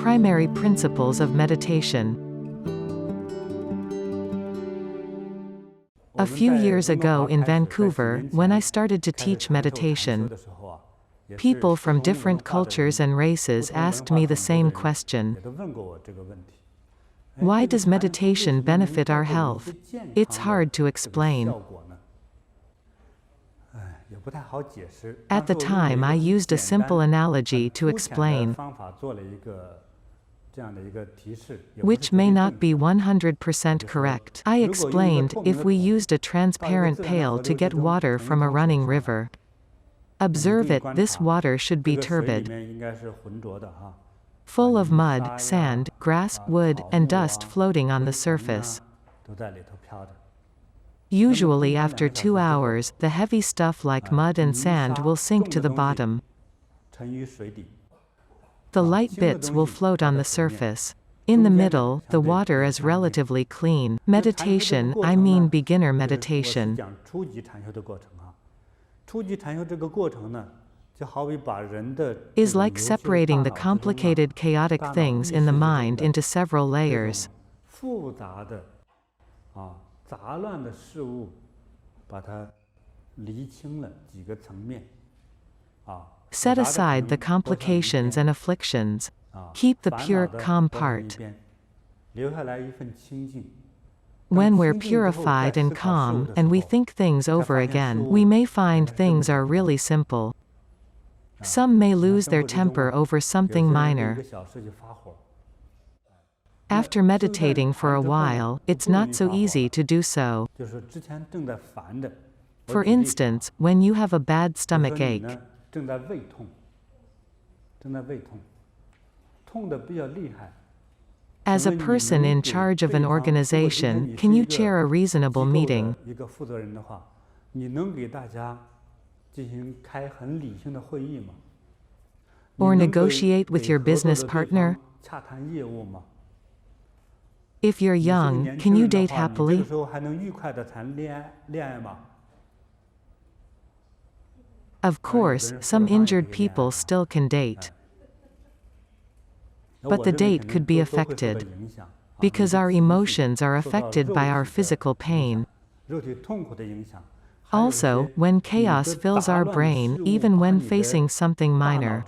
primary principles of meditation. A few years ago in Vancouver, when I started to teach meditation, people from different cultures and races asked me the same question. Why does meditation benefit our health? It's hard to explain. At the time I used a simple analogy to explain, which may not be 100% correct. I explained, if we used a transparent pail to get water from a running river. Observe it, this water should be turbid, full of mud, sand, grass, wood, and dust floating on the surface. Usually after 2 hours, the heavy stuff like mud and sand will sink to the bottom. The light bits will float on the surface. In the middle, the water is relatively clean. Meditation, I mean beginner meditation, is like separating the complicated chaotic things in the mind into several layers. Set aside the complications and afflictions. Keep the pure, calm part. When we're purified and calm, and we think things over again, we may find things are really simple. Some may lose their temper over something minor. After meditating for a while, it's not so easy to do so. For instance, when you have a bad stomach ache, as a person in charge of an organization, can you chair a reasonable meeting? Or negotiate with your business partner? If you're young, can you date happily? Of course, some injured people still can date. But the date could be affected, because our emotions are affected by our physical pain. Also, when chaos fills our brain, even when facing something minor,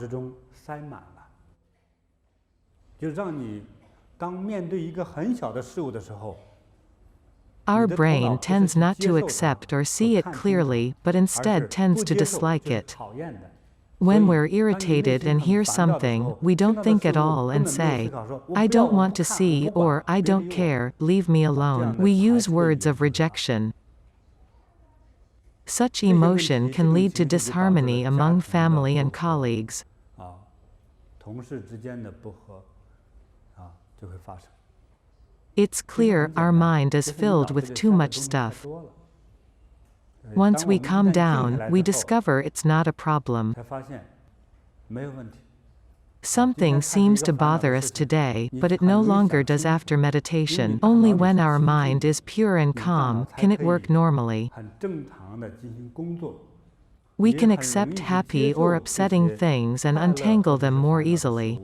our brain tends not to accept or see it clearly, but instead tends to dislike it. When we're irritated and hear something, we don't think at all and say, I don't want to see, or I don't care, leave me alone. We use words of rejection. Such emotion can lead to disharmony among family and colleagues. It's clear our mind is filled with too much stuff. Once we calm down, we discover it's not a problem. Something seems to bother us today, but it no longer does after meditation. Only when our mind is pure and calm can it work normally. We can accept happy or upsetting things and untangle them more easily.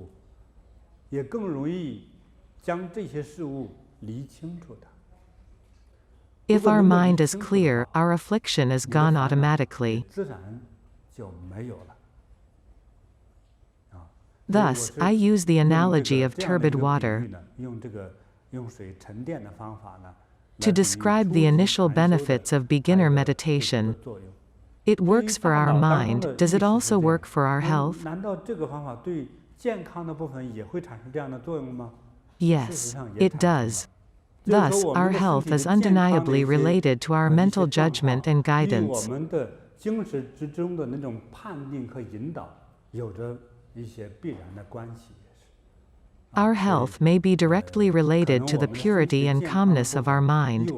If our mind is clear, our affliction is gone automatically. Thus, I use the analogy of turbid water to describe the initial benefits of beginner meditation. It works for our mind. Does it also work for our health? Yes, it does. Thus, our health is undeniably related to our mental judgment and guidance. Our health may be directly related to the purity and calmness of our mind.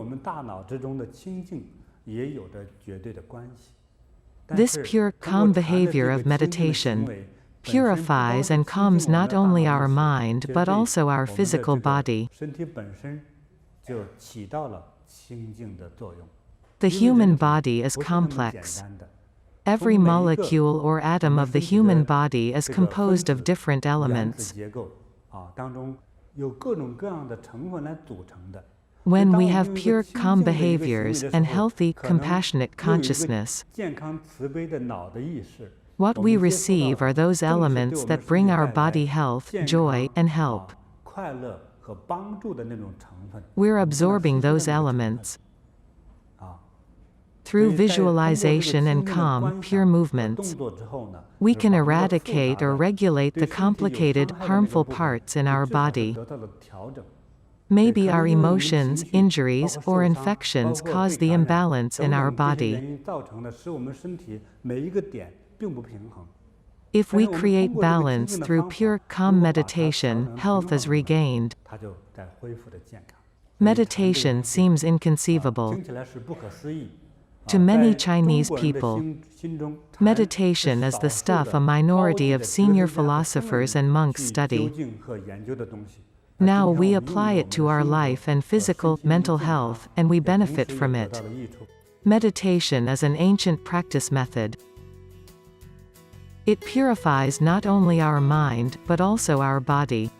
This pure, calm behavior of meditation purifies and calms not only our mind but also our physical body. The human body is complex. Every molecule or atom of the human body is composed of different elements. 当中有各种各样的成分来组成的。 When we have pure, calm behaviors and healthy, compassionate consciousness, 健康慈悲的脑的意识。 what we receive are those elements that bring our body health, joy, and help. 快乐和帮助的那种成分。 We're absorbing those elements. Through visualization and calm, pure movements, we can eradicate or regulate the complicated, harmful parts in our body. Maybe our emotions, injuries, or infections cause the imbalance in our body. If we create balance through pure, calm meditation, health is regained. Meditation seems inconceivable. To many Chinese people, meditation is the stuff a minority of senior philosophers and monks study. Now we apply it to our life and physical, mental health, and we benefit from it. Meditation is an ancient practice method. It purifies not only our mind, but also our body.